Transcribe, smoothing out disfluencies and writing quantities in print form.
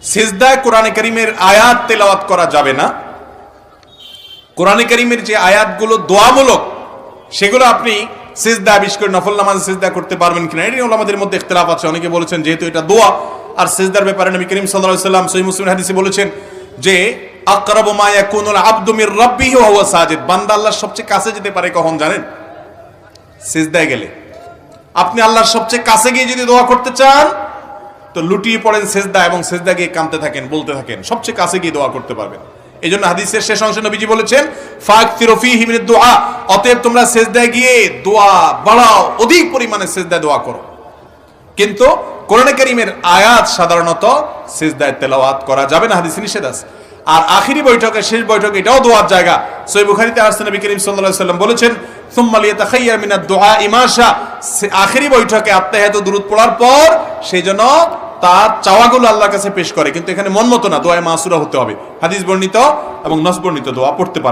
সিজদায় কোরআনে কারীমের আয়াত তেলাওয়াত করা যাবে না। কোরআনে কারীমের যে আয়াতগুলো দোয়ামূলক সেগুলো আপনি সিজদা, বিশেষ করে নফল নামাজে সিজদা করতে পারবেন কিনা, এটা ওলামাদের মধ্যে ইখতিলাফ আছে। অনেকে বলেছেন যেহেতু এটা দোয়া, আর সিজদার ব্যাপারে নবী করিম সাল্লাল্লাহু আলাইহি ওয়াসাল্লাম সহিহ মুসলিম হাদিসে বলেছেন যে আকরাবু মা ইয়াকুনুল আবদু মির রাব্বিহি ওয়া হুয়া সাজিদ, বান্দা আল্লাহর সবচেয়ে কাছে যেতে পারে কখন জানেন? সিজদায় গেলে। আপনি আল্লাহর সবচেয়ে কাছে গিয়ে যদি দোয়া করতে চান তো লুটিয়ে পড়েন সিজদা, এবং সিজদা গিয়ে কাঁদতে থাকেন, বলতে থাকেন, সবচেয়ে কাছে গিয়ে দোয়া করতে পারবেন। এই জন্য হাদিসের শেষ অংশে নবীজি বলেছেন ফাকতিরু ফীহি মিনাদ দুআ, অতএব তোমরা সিজদায় গিয়ে দোয়া বাড়াও, অধিক পরিমাণে সিজদায় দোয়া করো। কিন্তু কোরআনে কারীমের আয়াত সাধারণত সিজদায় তেলাওয়াত করা যাবে না, হাদিসে নিষেধ আছে। আর আখিরি বৈঠকে, শেষ বৈঠক, এটাও দোয়ার জায়গা। সহিহ বুখারীতে আসছে নবী করিম সাল্লাল্লাহু আলাইহি ওয়াসাল্লাম বলেছেন সুম্মা লিয়াতাখায়্যার মিনাদ দুআ ইমাশা, আখিরি বৈঠকে আত্তাহিয়াত দুরূদ পড়ার পর সেই জন্য তার চাওয়াগুলো আল্লাহর কাছে পেশ করে, কিন্তু এখানে মন মতো না, দোয়া মাসুরা হতে হবে। হাদিস বর্ণিত এবং নস বর্ণিত দোয়া পড়তে পারে।